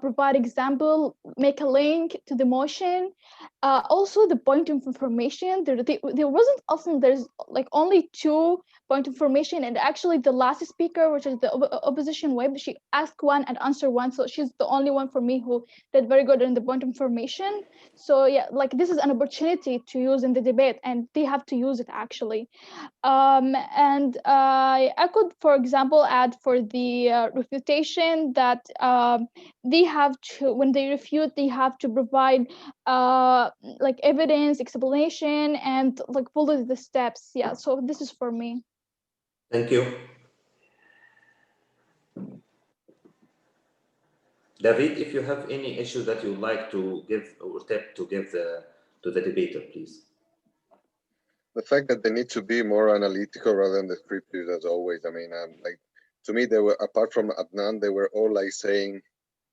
Speaker 11: Provide example, make a link to the motion. Also, the point of information. There wasn't often. There's like only 2 point of information, and actually the last speaker, which is the opposition web, she asked one and answered one. So she's the only one for me who did very good in the point of information. So yeah, like this is an opportunity to use in the debate, and they have to use it actually. And I could, for example, add for the refutation that they have to, when they refute, they have to provide like evidence, explanation, and like follow the steps. Yeah, so this is for me.
Speaker 2: Thank you. David, if you have any issue that you would like to give or tip to give to the debater, please.
Speaker 4: The fact that they need to be more analytical rather than descriptive, as always. I mean, like, to me, they were, apart from Adnan, they were all like saying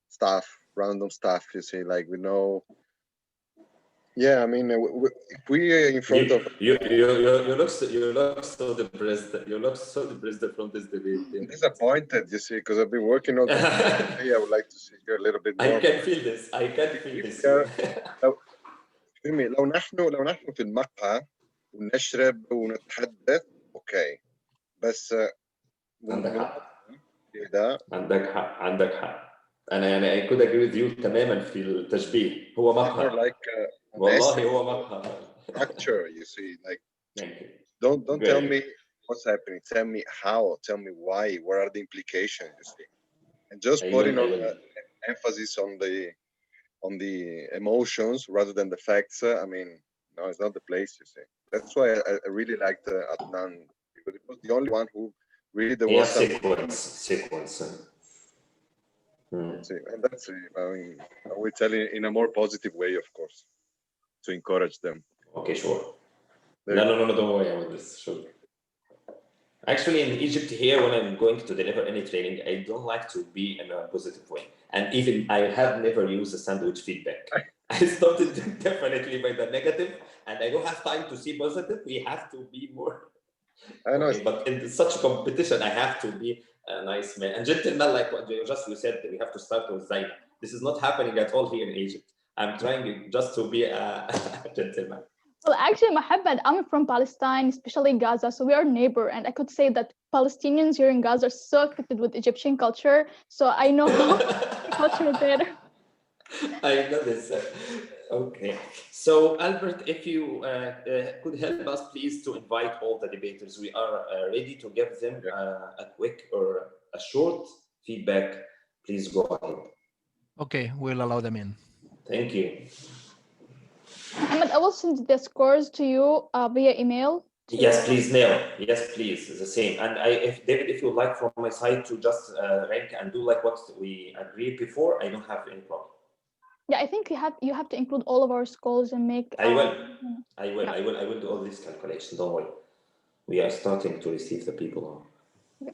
Speaker 4: stuff, random stuff. You see, like, we know. Yeah, I mean, if we in front of
Speaker 2: you look so depressed. You look so depressed from this debate.
Speaker 4: I'm disappointed, you see, because I've been working all day. I would like to see you a little bit more.
Speaker 2: I can feel this. I can feel this.
Speaker 4: لو نحن في المقهى ونشرب ونتحدث اوكي، بس
Speaker 2: عندك حق. انا I could agree with you تماما في التشبيه. هو مقهى. والله هو مقهى.
Speaker 4: Structure, you see, like. Don't tell me what's happening. Tell me how. Tell me why. What are the implications? You see, and just putting emphasis on the emotions rather than the facts. I mean, no, it's not the place. You see, that's why I really liked Adnan, because it was the only one who really there was
Speaker 2: sequence.
Speaker 4: And that's I mean, we tell it in a more positive way, of course, to encourage them.
Speaker 2: Okay, sure. No, don't worry about this. Sure. Actually, in Egypt here, when I'm going to deliver any training, I don't like to be in a positive way. And even I have never used a sandwich feedback. I started definitely by the negative, and I don't have time to see positive. We have to be more.
Speaker 4: I know.
Speaker 2: Okay, but in such competition, I have to be a nice man. And gentleman, like what you said, we have to start with Zainab. This is not happening at all here in Egypt. I'm trying just to be a gentleman.
Speaker 11: Well, actually, Mohammed, I'm from Palestine, especially Gaza, so we are neighbor, and I could say that Palestinians here in Gaza are so affected with Egyptian culture, so I know the culture better.
Speaker 2: I know this. Okay. So, Albert, if you could help us, please, to invite all the debaters. We are ready to give them a quick or a short feedback. Please go ahead.
Speaker 13: Okay, we'll allow them in.
Speaker 2: Thank you.
Speaker 11: Mohammed, I will send the scores to you via email.
Speaker 2: Yes, please, Neil. Yes, please, the same. And if David, if you would like from my side to just rank and do like what we agreed before, I don't have any problem.
Speaker 11: Yeah, I think you have to include all of our scores and make.
Speaker 2: I will do all this calculation. Don't worry. We are starting to receive the people.
Speaker 11: Okay.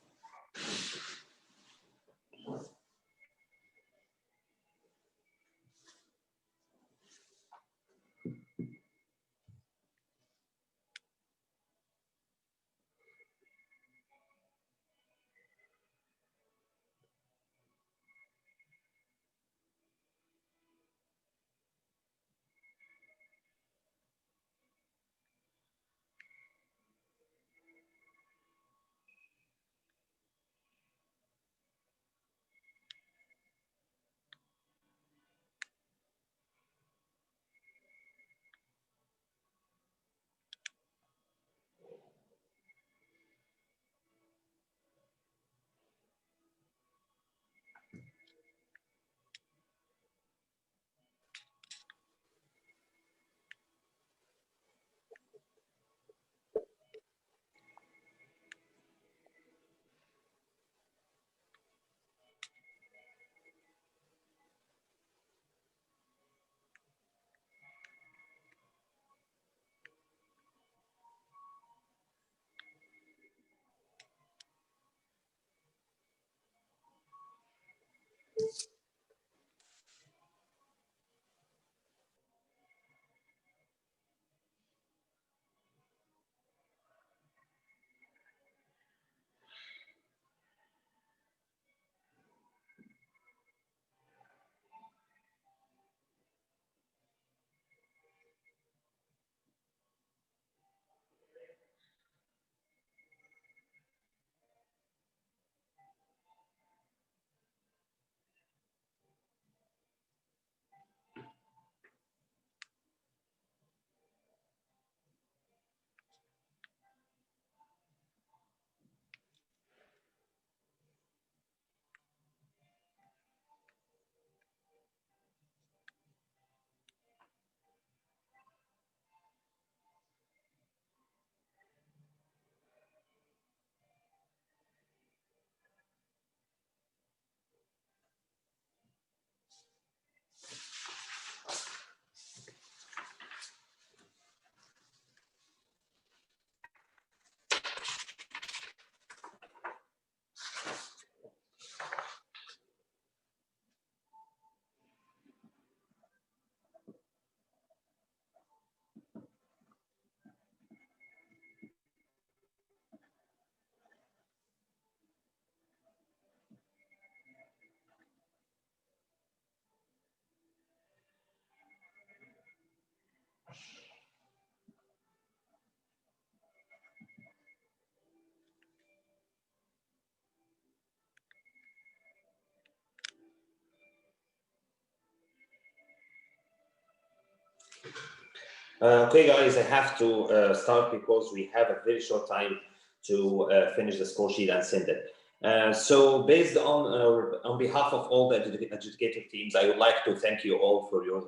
Speaker 2: Okay, guys, I have to start because we have a very short time to finish the score sheet and send it. So based on behalf of all the adjudicator teams, I would like to thank you all for your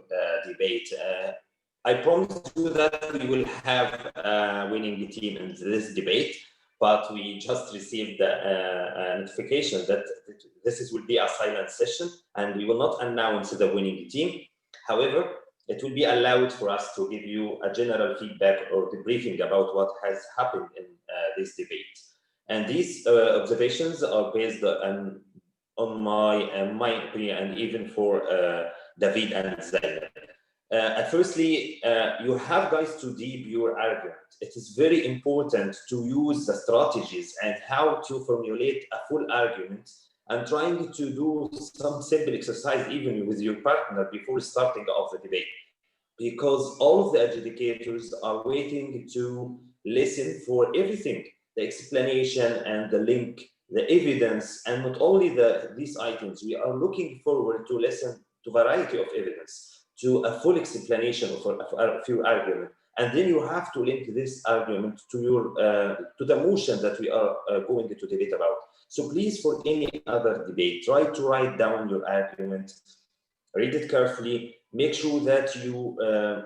Speaker 2: debate. I promise you that we will have a winning team in this debate, but we just received a notification that this will be a silent session and we will not announce the winning team. However, it will be allowed for us to give you a general feedback or debriefing about what has happened in this debate. And these observations are based on my opinion and even for David and Zainab. Firstly, you have guys to deep your argument. It is very important to use the strategies and how to formulate a full argument and trying to do some simple exercise even with your partner before starting off the debate. Because all of the adjudicators are waiting to listen for everything, the explanation and the link, the evidence, and not only these items, we are looking forward to listen to a variety of evidence, to a full explanation of your argument. And then you have to link this argument to your to the motion that we are going to debate about. So please, for any other debate, try to write down your argument, read it carefully, make sure that you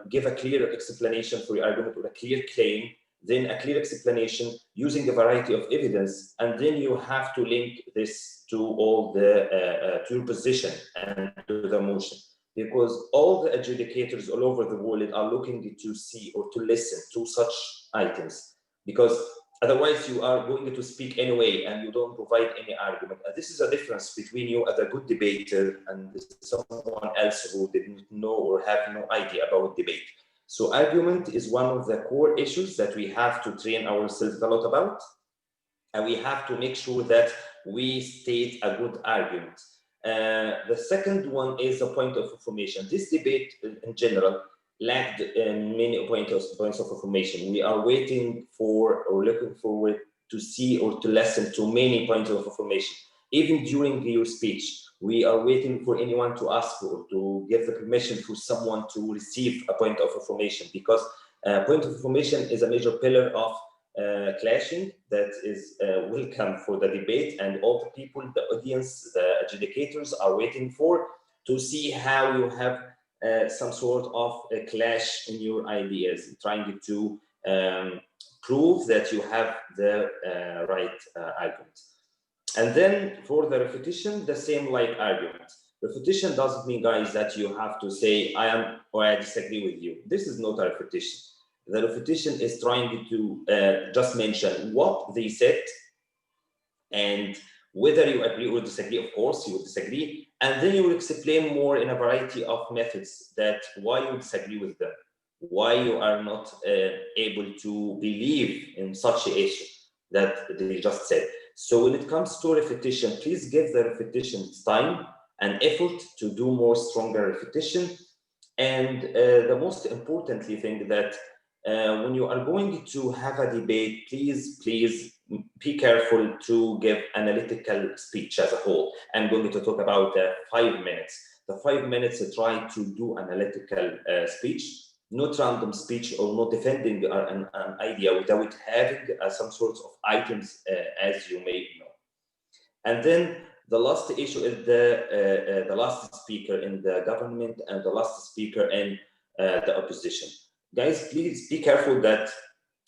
Speaker 2: give a clear explanation for your argument or a clear claim, then a clear explanation using a variety of evidence, and then you have to link this to all the to your position and to the motion. Because all the adjudicators all over the world are looking to see or to listen to such items, because otherwise you are going to speak anyway and you don't provide any argument. And this is a difference between you as a good debater and someone else who didn't know or have no idea about debate. So argument is one of the core issues that we have to train ourselves a lot about. And we have to make sure that we state a good argument. The second one is a point of information. This debate in general lacked many points of information. We are waiting for or looking forward to see or to listen to many points of information. Even during your speech, we are waiting for anyone to ask or to give the permission for someone to receive a point of information, because point of information is a major pillar of clashing that is welcome for the debate, and all the people, the audience, the adjudicators are waiting for to see how you have some sort of a clash in your ideas, trying to prove that you have the right argument. And then for the repetition, the same like argument. Repetition doesn't mean, guys, that you have to say I am or I disagree with you. This is not a repetition. The repetition is trying to just mention what they said, and whether you agree or disagree. Of course, you will disagree, and then you will explain more in a variety of methods that why you disagree with them, why you are not able to believe in such an issue that they just said. So when it comes to repetition, please give the repetition time and effort to do more stronger repetition. And the most importantly thing that when you are going to have a debate, please be careful to give analytical speech as a whole. I'm going to talk about 5 minutes. The 5 minutes to try to do analytical speech, not random speech or not defending an idea without having some sorts of items, as you may know. And then the last issue is the last speaker in the government and the last speaker in the opposition. Guys, please be careful that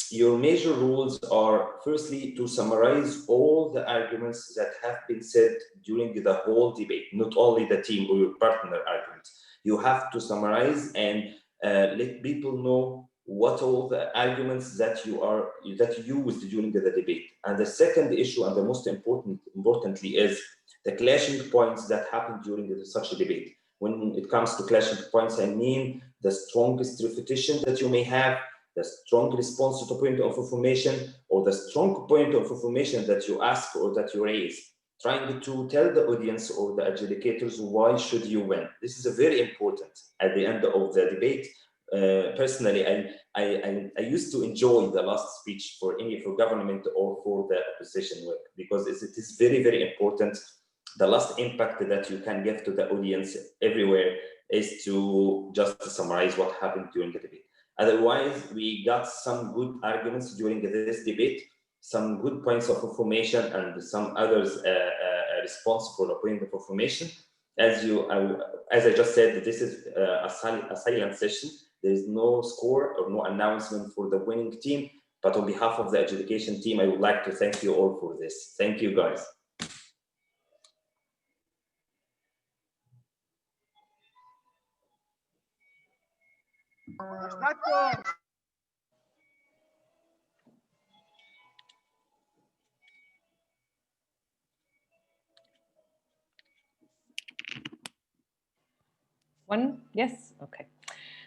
Speaker 2: your major rules are firstly to summarize all the arguments that have been said during the whole debate, not only the team or your partner arguments. You have to summarize and let people know what all the arguments that you used during the debate. And the second issue, and the most importantly, is the clashing points that happened during such a debate. When it comes to clashing points, I mean the strongest repetition that you may have, the strong response to the point of information, or the strong point of information that you ask or that you raise, trying to tell the audience or the adjudicators why should you win. This is very important at the end of the debate. Personally, I used to enjoy the last speech for government or for the opposition work, because it is very, very important. The last impact that you can give to the audience everywhere is to just summarize what happened during the debate. Otherwise, we got some good arguments during this debate, some good points of information, and some others responsible point of information. As I just said, this is a silent session. There is no score or no announcement for the winning team. But on behalf of the education team, I would like to thank you all for this. Thank you, guys.
Speaker 14: One? Yes? Okay.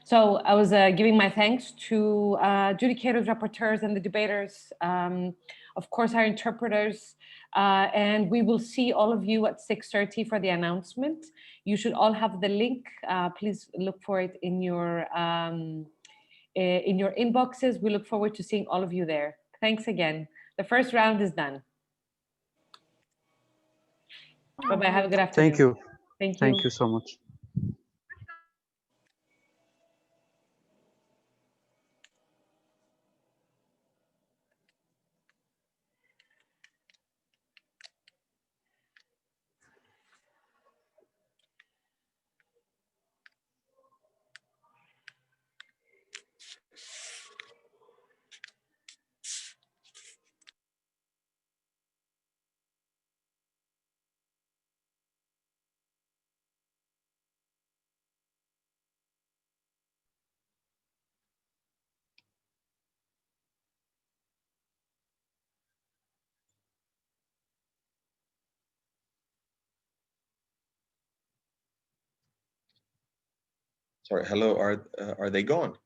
Speaker 14: So I was giving my thanks to adjudicators, rapporteurs, and the debaters, of course, our interpreters, and we will see all of you at 6:30 for the announcement. You should all have the link. Please look for it in your inboxes. We look forward to seeing all of you there. Thanks again. The first round is done. Bye-bye. Have a good afternoon.
Speaker 15: Thank you.
Speaker 14: Thank you.
Speaker 15: Thank you so much.
Speaker 10: Sorry, hello, are they gone?